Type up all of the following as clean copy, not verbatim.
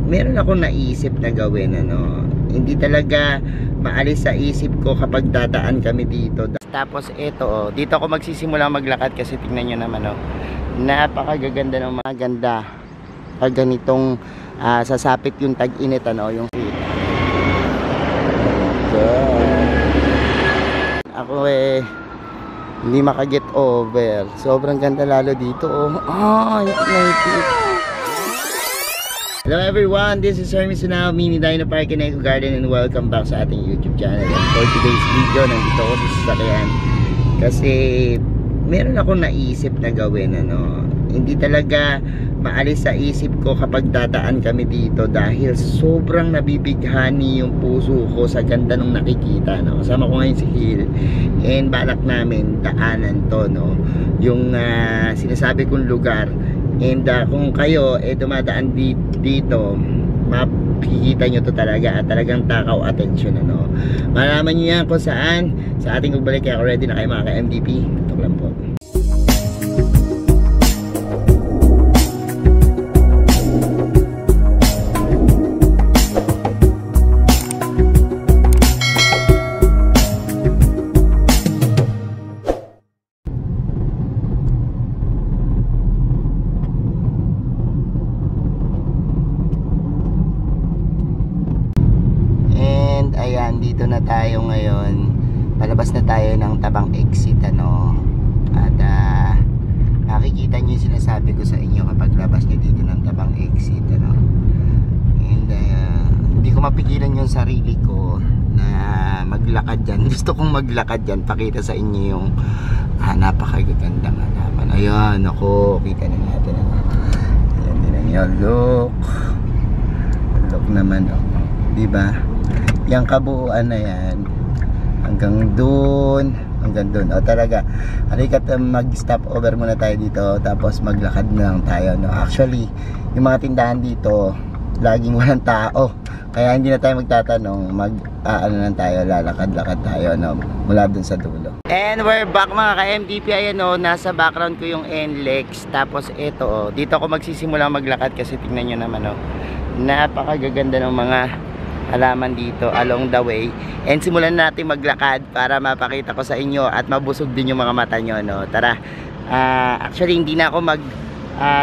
Meron akong naisip na gawin, hindi talaga maalis sa isip ko kapag dadaan kami dito. Tapos ito, dito ako magsisimula maglakad kasi tingnan nyo naman, napakagaganda ng mga ganda pag ganitong sasapit yung tag-init, yung heat. Ako hindi makaget over. Sobrang ganda lalo dito, Hello everyone, this is Hermes Sunao, Mini Dino Park in Eco Garden, and welcome back sa ating YouTube channel. And for today's video, nandito ako sa sasakyan kasi meron akong naisip na gawin, hindi talaga maalis sa isip ko kapag dadaan kami dito dahil sobrang nabibighani yung puso ko sa ganda nung nakikita, Kasama ko ngayon si Hill, and balak namin daanan to, yung sinasabi kong lugar. And kung kayo dumadaan dito, makikita nyo to talaga at talagang takaw attention, Malaman nyo yan kung saan sa ating pagbalik. Kaya ako ready na kayo mga ka-MDP. Ito lang po. Ayan, dito na tayo ngayon. Palabas na tayo ng Tabang Exit, At makikita nyo yung sinasabi ko sa inyo kapag labas nyo dito ng Tabang Exit, And hindi ko mapigilan yung sarili ko na maglakad dyan. Gusto kong maglakad dyan, pakita sa inyo yung napakagandang halaman. Ayan, ako, kita na natin, Ayan, din nyo, look naman, diba? Yung kabuuan na yan hanggang dun, talaga. Halikat, mag-stop over muna tayo dito, tapos maglakad na lang tayo, Actually, yung mga tindahan dito laging walang tao, kaya hindi na tayo magtatanong, lalakad-lakad tayo, mula dun sa dulo. And we're back mga ka-MDP. Ayan, nasa background ko yung NLEX. Tapos ito, dito ako magsisimula maglakad kasi tingnan nyo naman, napakagaganda ng mga halaman dito along the way, and simulan natin maglakad para mapakita ko sa inyo at mabusog din yung mga mata nyo, Tara, actually hindi na ako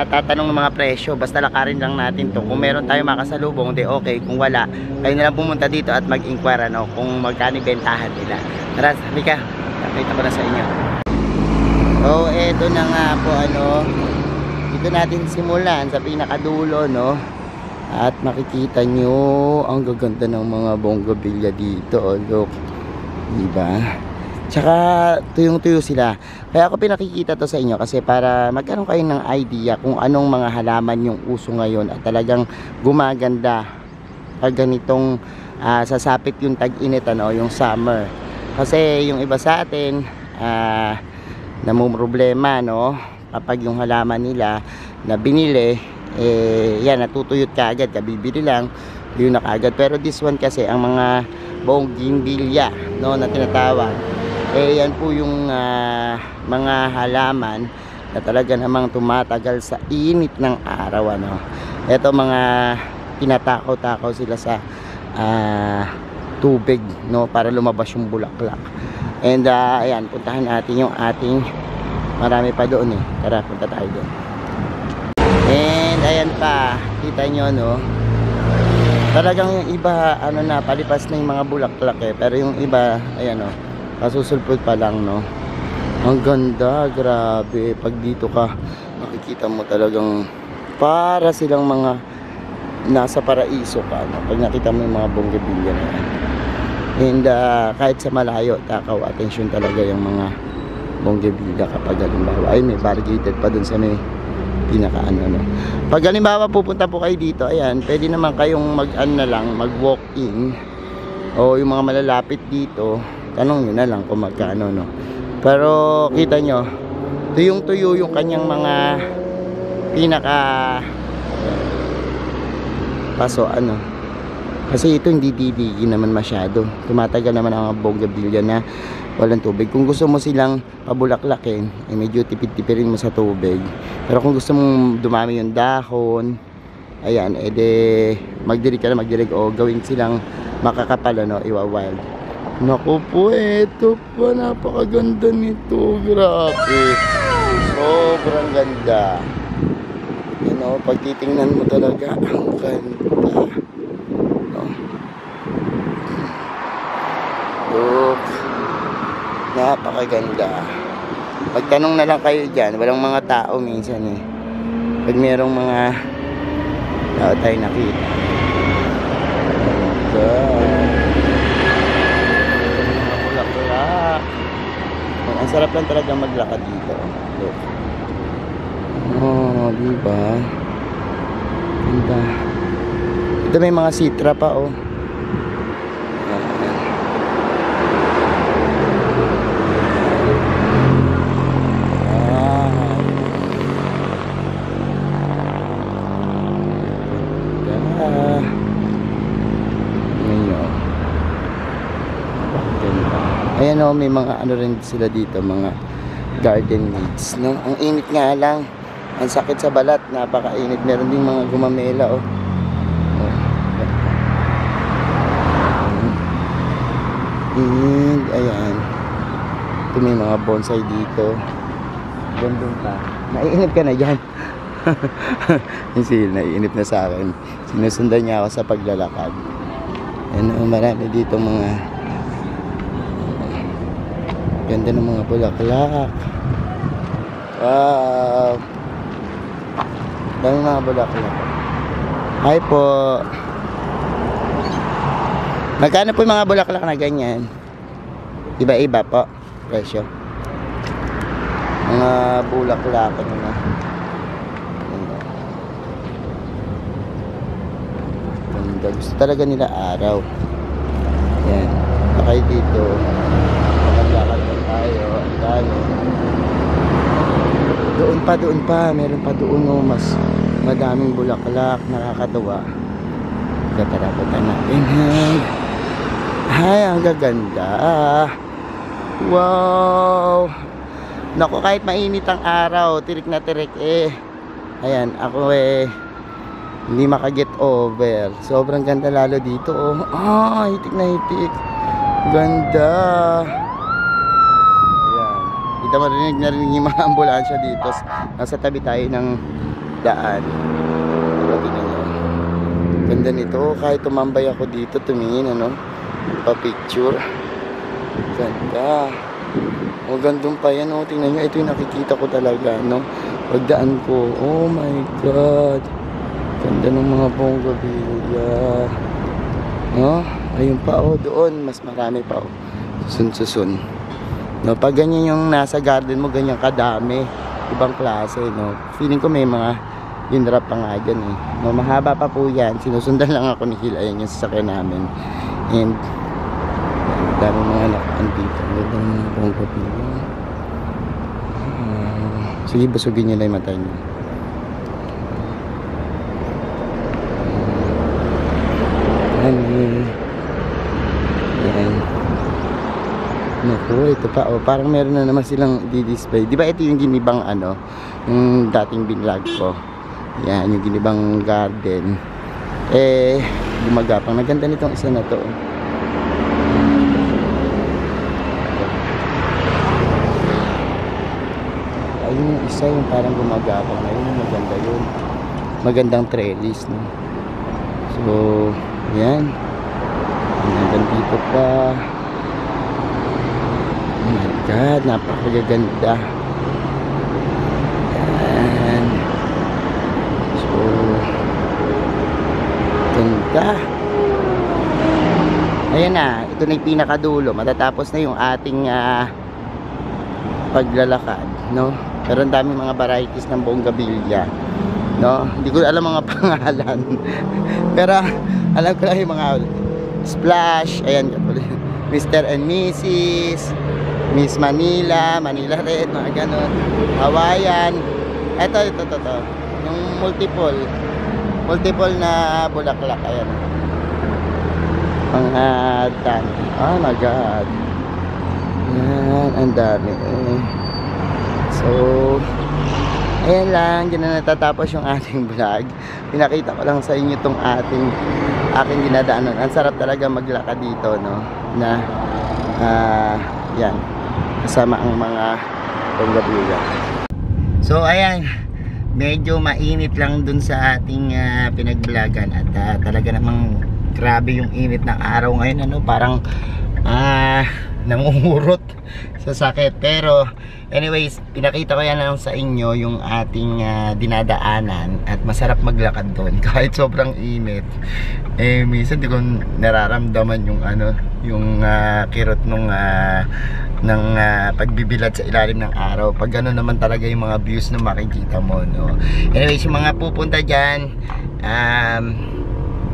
tatanong ng mga presyo, basta lakarin lang natin to. Kung meron tayo makasalubong, di okay. Kung wala, kayo na lang pumunta dito at mag-inquire, kung magkano bentahan nila. Tara, halika, nakita ko na sa inyo. So eto na nga po, dito natin simulan sa pinakadulo, At makikita nyo ang gaganda ng mga bonggabilya dito, look, diba? Tsaka tuyong-tuyo sila. Kaya ako pinakikita to sa inyo kasi para magkaroon kayo ng idea kung anong mga halaman yung uso ngayon at talagang gumaganda pag ganitong sasapit yung tag-init, yung summer. Kasi yung iba sa atin namumroblema, kapag yung halaman nila na binili, yan, natutuyot ka agad, kabibili lang yun na kaagad. Pero this one kasi, ang mga bonggabilya, na tinatawag, yan po yung mga halaman na talaga namang tumatagal sa init ng araw, Ito mga tinatakaw-takaw sila sa tubig, para lumabas yung bulaklak. And ayan, puntahan natin yung ating, marami pa doon, Tara, punta tayo doon. And ayan pa, kita nyo, talagang yung iba, palipas na yung mga bulaklak, pero yung iba, ayan, kasusulpot pa lang, Ang ganda, grabe. Pag dito ka, makikita mo talagang para silang mga nasa paraiso ka, pag nakita mo yung mga bonggabilya na yan. And kahit sa malayo, takaw attention talaga yung mga bonggabilya kapag halimbawa, ay may variegated pa dun sa may pag halimbawa pupunta po kayo dito, ayan, pwede naman kayong mag-walk in, o yung mga malalapit dito, tanong nyo na lang kung magkano, pero kita nyo, tuyong-tuyo yung kanyang mga paso, kasi ito hindi didigi naman masyado, tumatagal naman ang bonggabilya na walang tubig. Kung gusto mo silang pabulaklakin, medyo tipid-tipirin mo sa tubig. Pero kung gusto mong dumami yung dahon, Ayan, ede magdirig ka na magdirig o gawin silang makakapal, ano, iwa-wild. Naku po, eto pa, napakaganda nito, grabe. Sobrang ganda. Yan o, pag titingnan mo talaga, ang ganda. No? Look. Napakaganda. Magtanong na lang kayo dyan, walang mga tao minsan eh. Pag merong mga tao tayo nakita. Mga bulak-bulak. Ang sarap lang talaga maglakad dito. Look. Oh, diba? Ganda. Ito may mga sitra pa, oh. Ayan o, may mga ano rin sila dito, mga garden weeds, no? Ang init nga lang, ang sakit sa balat, napakainit. Meron din mga gumamela, oh. And ayan, ito may mga bonsai dito. Gandun pa, naiinip ka na dyan. Yung sil, naiinip na sa akin. Sinusundan niya ako sa paglalakad. Ayan o, marami dito mga ganda ng mga bulaklak. Wow, dami mga bulaklak. Hi po. Magkano po yung mga bulaklak na ganyan? Iba-iba po presyo. Mga bulaklak ano na. Ganda. Gusto talaga nila araw. Yan. Bakay dito. Maglakad pa tayo. Ang dami. Doon pa. Meron pa doon, no, mas madaming bulaklak. Nakakatuwa. Kataraputan natin. Ay, ang gaganda. Wow. Naku, kahit mainit ang araw, tirik na tirik eh. Ayan, ako eh hindi makaget over. Sobrang ganda lalo dito, oh. Ah, hitik na hitik. Ganda. Ayan. Kita marinig na rin yung mga ambulansya dito. Nasa tabi tayo ng daan. Tingnan nyo. Ganda nito. Kahit tumambay ako dito, tumingin, ano, pa-picture. Ganda. O, gandun pa yan, oh. Tingnan nyo. Ito yung nakikita ko talaga, no. Pagdaan ko. Oh my God. Ganda ng mga bonggabilya. No? Ayun pa, oh, doon. Mas marami pa, oh. Susun. No, pag ganyan yung nasa garden mo, ganyan kadami. Ibang klase, no. Feeling ko may mga inrap pa nga dyan, eh. No, mahaba pa po yan. Sinusundan lang ako ni Hil. Ayan yung sasakyan namin. And dami mga nakaan dito. Ganda ng mga bonggabilya. Sige, busugin nyo lang yung mata nyo. Ayan. Naku, ito pa, oh, parang meron na naman silang di-display. Di ba ito yung ginibang ano, yung dating binlog ko. Yan, yung ginibang garden. Eh, gumagapang. Naganda nitong isa na to. Ayun yung isa, yung parang gumagapang. Ayun yung maganda yun. Magandang trellis, no? So, yan. Hanggang dito pa. Oh my God, napakaganda. Yan. So, ganda. Ayan na, ito na yung pinakadulo. Matatapos na yung ating paglalakad, no? Pero ang daming mga varieties ng bonggabilya, no? Hindi ko alam mga pangalan. Pero alam ko lang yung mga Splash, ayan, Mr. and Mrs. Miss Manila, Manila Red, mga ganun. Hawaiian. Ito. Yung multiple na bulaklak, ayan. Mga dami. Oh my God. Yan, ang dami. So, Ayan lang, dyan na natatapos yung ating vlog. Pinakita ko lang sa inyo itong aking dinadaanan. Ang sarap talaga maglakad dito, no? Na, yan, kasama ang mga panggabiga. So, ayan, medyo mainit lang dun sa ating pinagvlogan. At talaga namang grabe yung init ng araw ngayon, ano? Parang, nangungurot sa sakit. Pero anyways, pinakita ko yan lang sa inyo yung ating dinadaanan at masarap maglakad doon kahit sobrang init. Minsan di ko nararamdaman yung yung kirot nung ng pagbibilad sa ilalim ng araw. Pag gano'n naman talaga yung mga views na makikita mo, no? Anyways, yung mga pupunta dyan,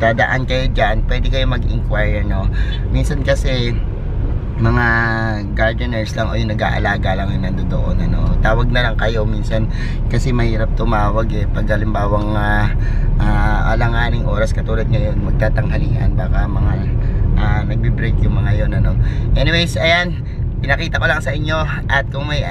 dadaan kayo dyan, pwede kayo mag-inquire, no? Minsan kasi mga gardeners lang o yung nag-aalaga lang yung nandoon, ano. Tawag na lang kayo minsan kasi mahirap tumawag pag halimbawang alanganing oras katulad ngayon, magtatanghalian, baka mga nagbi-break yung mga yon, ano. Anyways, ayan, pinakita ko lang sa inyo. At kung may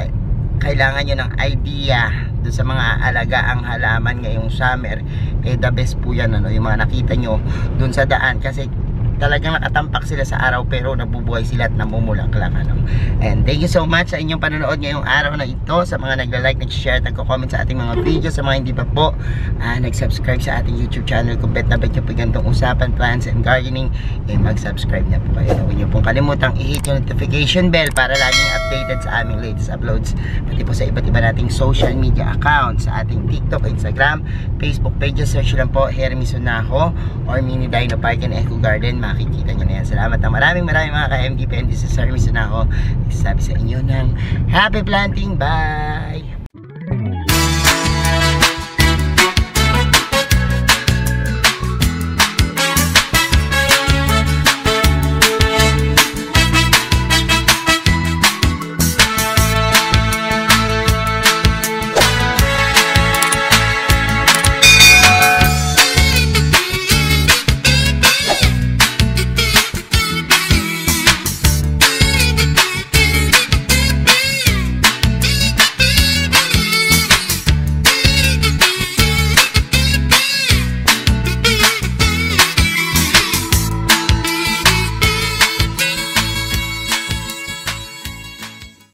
kailangan nyo ng idea doon sa mga alagaang halaman ngayong summer, the best po yan, ano, yung mga nakita nyo doon sa daan, kasi talagang nakatampak sila sa araw pero nabubuhay sila at namumulaklak, ano. And thank you so much sa inyong panonood ngayong araw na ito, sa mga nagla-like, nag-share, nagko-comment sa ating mga videos, sa mga hindi pa po nag-subscribe sa ating YouTube channel. Kung bet na bet nyo po ganitong usapan, plants and gardening, mag-subscribe na po kayo. Huwag nyo pong kalimutang i-hit yung notification bell para laging updated sa aming latest uploads, pati po sa iba't iba nating social media accounts, sa ating TikTok, Instagram, Facebook pages. Search lang po Hermy Sunaho or Mini Dino Park and Eco Garden, makikita nyo na yan. Salamat na maraming mga ka-MDP, and this is Hermy Sunaho, nagsasabi sa inyo ng happy planting. Bye!